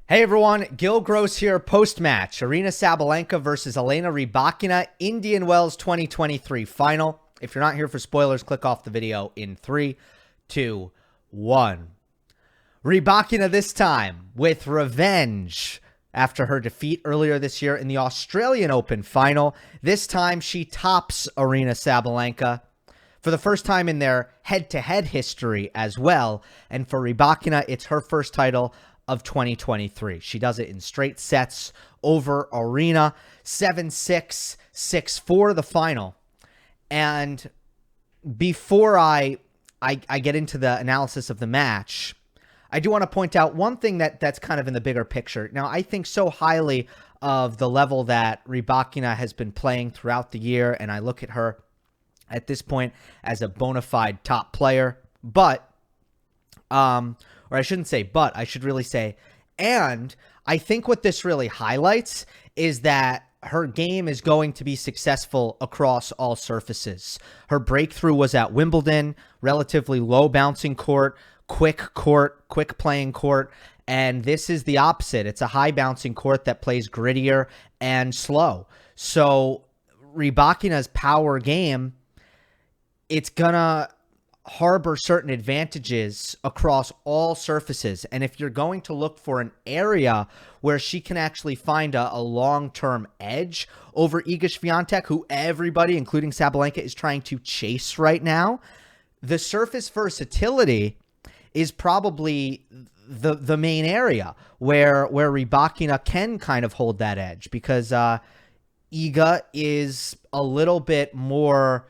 Hey everyone, Gill Gross here, post-match. Aryna Sabalenka versus Elena Rybakina, Indian Wells 2023 final. If you're not here for spoilers, click off the video in 3, 2, 1. Rybakina this time with revenge after her defeat earlier this year in the Australian Open final. This time she tops Aryna Sabalenka for the first time in their head-to-head history as well. And for Rybakina, it's her first title of 2023. She does it in straight sets over Aryna, 7-6, 6-4 the final. And before I get into the analysis of the match, I do want to point out one thing that's kind of in the bigger picture. Now, I think so highly of the level that Rybakina has been playing throughout the year, and I look at her at this point as a bona fide top player. But or I shouldn't say but, I should really say and. I think what this really highlights is that her game is going to be successful across all surfaces. Her breakthrough was at Wimbledon, relatively low bouncing court, quick playing court, and this is the opposite. It's a high bouncing court that plays grittier and slow. So Rybakina's power game, it's gonna harbor certain advantages across all surfaces. And if you're going to look for an area where she can actually find a long-term edge over Iga Swiatek, who everybody, including Sabalenka, is trying to chase right now, the surface versatility is probably the main area where Rybakina can kind of hold that edge, because Iga is a little bit more,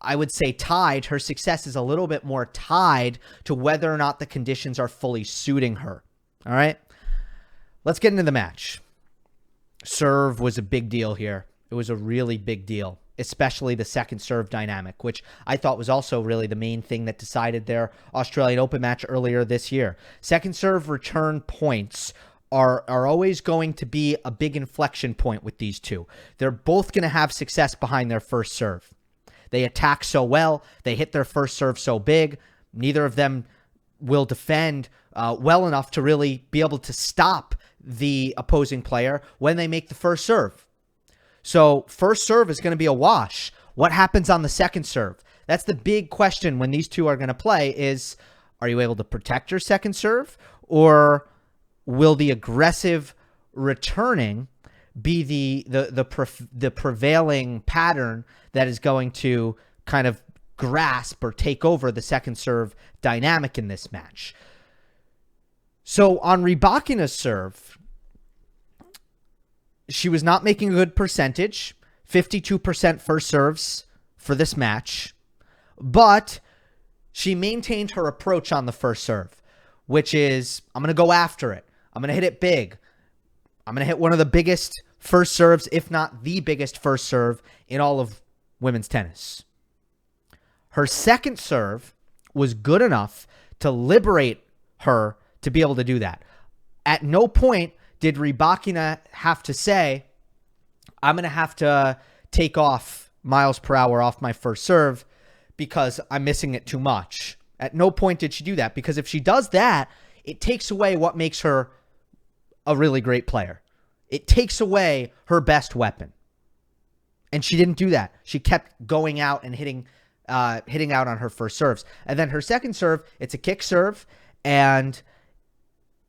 I would say, tied. Her success is a little bit more tied to whether or not the conditions are fully suiting her. All right, let's get into the match. Serve was a big deal here. It was a really big deal, especially the second serve dynamic, which I thought was also really the main thing that decided their Australian Open match earlier this year. Second serve return points are always going to be a big inflection point with these two. They're both going to have success behind their first serve. They attack so well. They hit their first serve so big. Neither of them will defend well enough to really be able to stop the opposing player when they make the first serve. So first serve is going to be a wash. What happens on the second serve? That's the big question when these two are going to play is, are you able to protect your second serve, or will the aggressive returning be the prevailing pattern that is going to kind of grasp or take over the second serve dynamic in this match? So on Rybakina's serve, she was not making a good percentage, 52% first serves for this match, but she maintained her approach on the first serve, which is, I'm going to go after it. I'm going to hit it big. I'm going to hit one of the biggest first serves, if not the biggest first serve in all of women's tennis. Her second serve was good enough to liberate her to be able to do that. At no point did Rybakina have to say, I'm going to have to take off miles per hour off my first serve because I'm missing it too much. At no point did she do that, because if she does that, it takes away what makes her a really great player. It takes away her best weapon. And she didn't do that. She kept going out and hitting out on her first serves. And then her second serve, it's a kick serve, and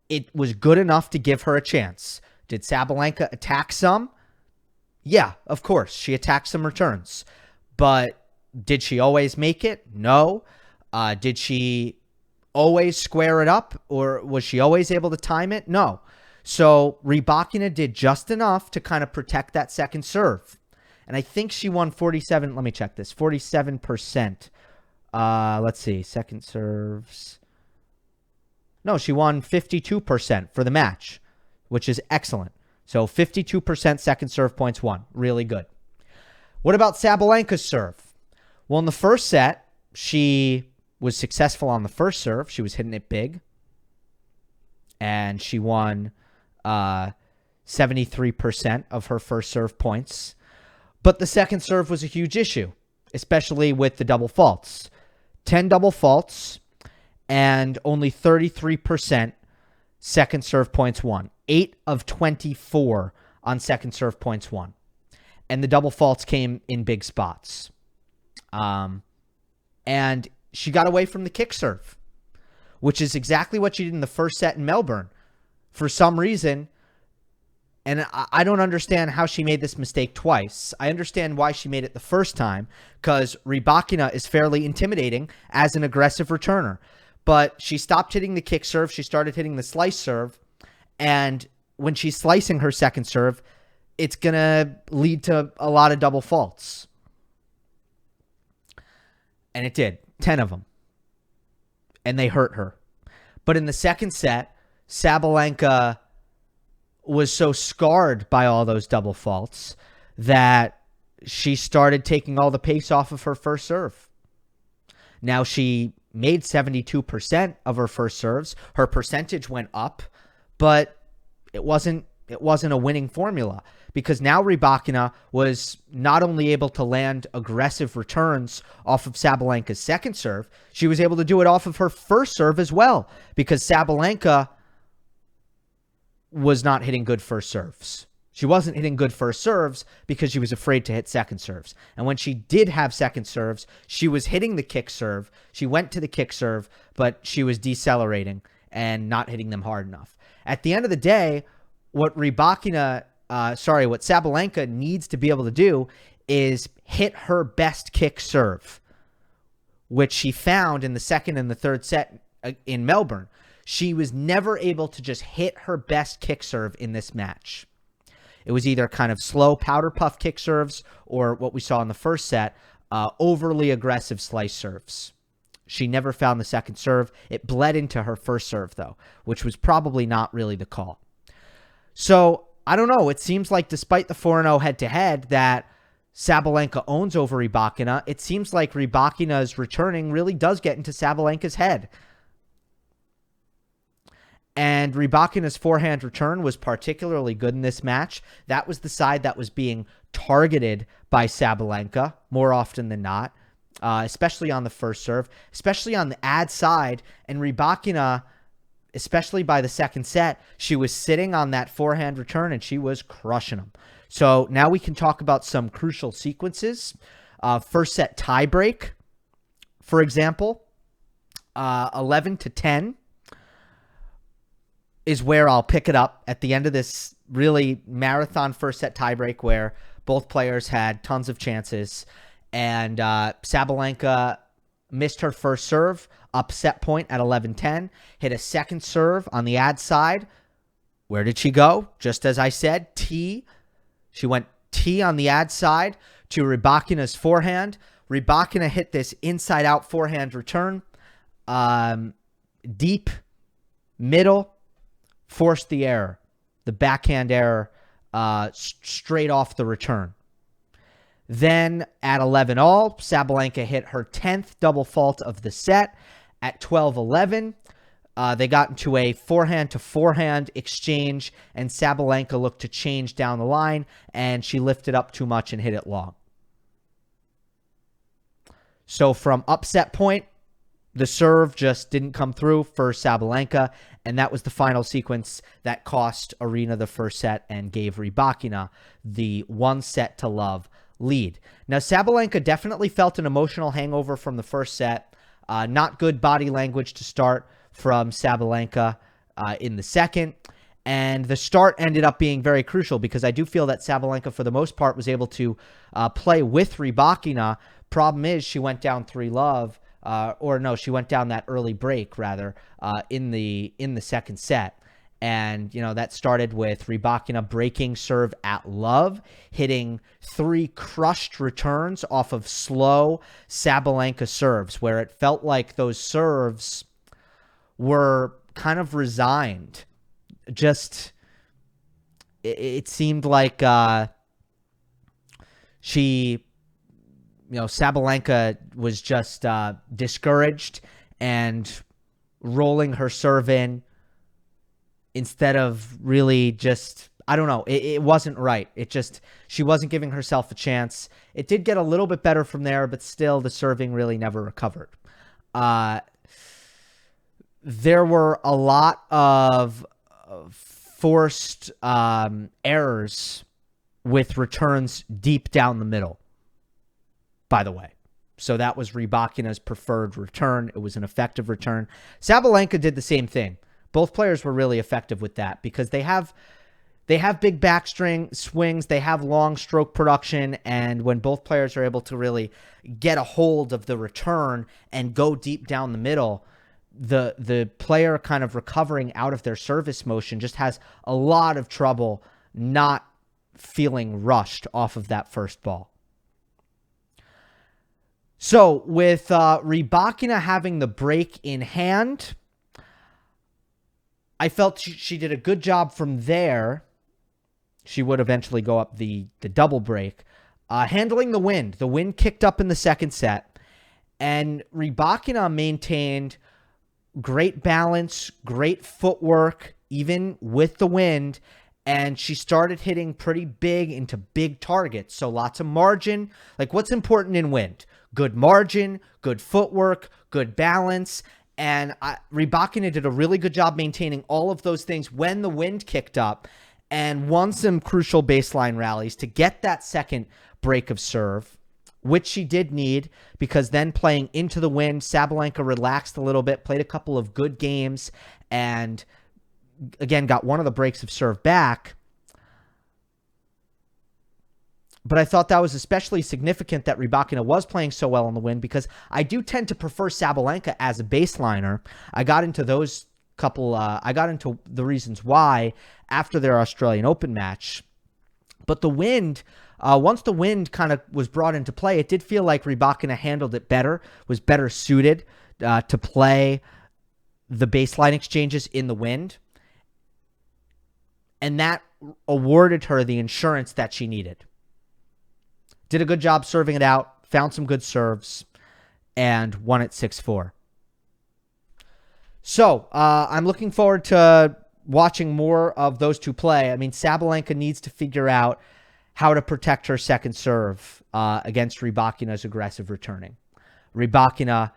it was good enough to give her a chance. Did Sabalenka attack some? Yeah, of course. She attacked some returns. But did she always make it? No. Did she always square it up, or was she always able to time it? No. So Rybakina did just enough to kind of protect that second serve. And I think she won 47. Let me check this. 47%. Let's see. Second serves. No, she won 52% for the match, which is excellent. So 52% second serve points won. Really good. What about Sabalenka's serve? Well, in the first set, she was successful on the first serve. She was hitting it big. And she won 73% of her first serve points. But the second serve was a huge issue, especially with the double faults. 10 double faults and only 33% second serve points won. 8 of 24 on second serve points won. And the double faults came in big spots. And she got away from the kick serve, which is exactly what she did in the first set in Melbourne. For some reason, and I don't understand how she made this mistake twice. I understand why she made it the first time, because Rybakina is fairly intimidating as an aggressive returner. But she stopped hitting the kick serve. She started hitting the slice serve. And when she's slicing her second serve, it's going to lead to a lot of double faults. And it did. 10 of them. And they hurt her. But in the second set, Sabalenka was so scarred by all those double faults that she started taking all the pace off of her first serve. Now she made 72% of her first serves. Her percentage went up, but it wasn't a winning formula, because now Rybakina was not only able to land aggressive returns off of Sabalenka's second serve, she was able to do it off of her first serve as well, because Sabalenka was not hitting good first serves. She wasn't hitting good first serves because she was afraid to hit second serves. And when she did have second serves, she was hitting the kick serve. She went to the kick serve, but she was decelerating and not hitting them hard enough. At the end of the day, what Sabalenka needs to be able to do is hit her best kick serve, which she found in the second and the third set in Melbourne. She was never able to just hit her best kick serve in this match. It was either kind of slow powder puff kick serves or what we saw in the first set, overly aggressive slice serves. She never found the second serve. It bled into her first serve, though, which was probably not really the call. So, I don't know. It seems like despite the 4-0 head-to-head that Sabalenka owns over Rybakina, it seems like Rybakina's returning really does get into Sabalenka's head. And Rybakina's forehand return was particularly good in this match. That was the side that was being targeted by Sabalenka more often than not, especially on the first serve, especially on the ad side. And Rybakina, especially by the second set, she was sitting on that forehand return and she was crushing them. So now we can talk about some crucial sequences. First set tiebreak, for example, 11-10. Is where I'll pick it up at the end of this really marathon first set tiebreak where both players had tons of chances. And Sabalenka missed her first serve, up set point at 11-10, hit a second serve on the ad side. Where did she go? Just as I said, T. She went T on the ad side to Rybakina's forehand. Rybakina hit this inside-out forehand return. Deep, middle, forced the error, the backhand error, straight off the return. Then at 11-all, Sabalenka hit her 10th double fault of the set. At 12-11, they got into a forehand-to-forehand exchange, and Sabalenka looked to change down the line, and she lifted up too much and hit it long. So from upset point, the serve just didn't come through for Sabalenka, and that was the final sequence that cost Aryna the first set and gave Rybakina the 1-set-to-love lead. Now, Sabalenka definitely felt an emotional hangover from the first set. Not good body language to start from Sabalenka in the second. And the start ended up being very crucial because I do feel that Sabalenka, for the most part, was able to play with Rybakina. Problem is, she went down 3-love. She went down that early break, rather, in the second set. And, that started with Rybakina breaking serve at love, hitting 3 crushed returns off of slow Sabalenka serves, where it felt like those serves were kind of resigned. Just, it seemed like Sabalenka was just discouraged and rolling her serve in instead of really just, I don't know, it wasn't right. She wasn't giving herself a chance. It did get a little bit better from there, but still the serving really never recovered. there were a lot of forced errors with returns deep down the middle, by the way. So that was Rybakina's preferred return. It was an effective return. Sabalenka did the same thing. Both players were really effective with that because they have big backstring swings. They have long stroke production. And when both players are able to really get a hold of the return and go deep down the middle, the player kind of recovering out of their service motion just has a lot of trouble not feeling rushed off of that first ball. So with Rybakina having the break in hand, I felt she did a good job from there. She would eventually go up the double break. Handling the wind. The wind kicked up in the second set, and Rybakina maintained great balance, great footwork, even with the wind, and she started hitting pretty big into big targets. So lots of margin. Like, what's important in wind? Good margin, good footwork, good balance. And Rybakina did a really good job maintaining all of those things when the wind kicked up and won some crucial baseline rallies to get that second break of serve, which she did need, because then playing into the wind, Sabalenka relaxed a little bit, played a couple of good games, and again got one of the breaks of serve back. But I thought that was especially significant that Rybakina was playing so well on the wind, because I do tend to prefer Sabalenka as a baseliner. I got into those couple, I got into the reasons why after their Australian Open match. But the wind, once the wind kind of was brought into play, it did feel like Rybakina handled it better, was better suited to play the baseline exchanges in the wind. And that awarded her the insurance that she needed. Did a good job serving it out, found some good serves, and won it 6-4. So I'm looking forward to watching more of those two play. I mean, Sabalenka needs to figure out how to protect her second serve against Rybakina's aggressive returning. Rybakina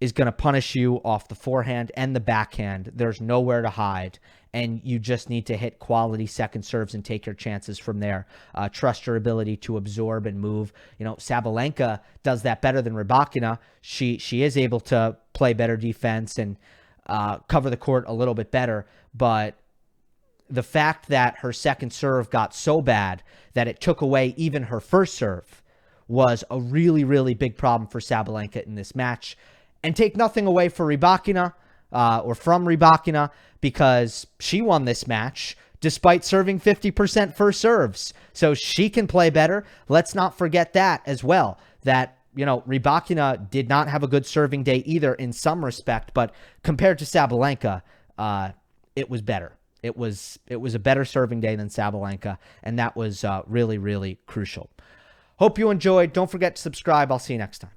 is going to punish you off the forehand and the backhand. There's nowhere to hide, and you just need to hit quality second serves and take your chances from there. Trust your ability to absorb and move. You know, Sabalenka does that better than Rybakina. She is able to play better defense and cover the court a little bit better, but the fact that her second serve got so bad that it took away even her first serve was a really, really big problem for Sabalenka in this match. And take nothing away for Rybakina or from Rybakina, because she won this match despite serving 50% first serves. So she can play better. Let's not forget that as well, that, you know, Rybakina did not have a good serving day either in some respect, but compared to Sabalenka, it was better. It was a better serving day than Sabalenka, and that was really, really crucial. Hope you enjoyed. Don't forget to subscribe. I'll see you next time.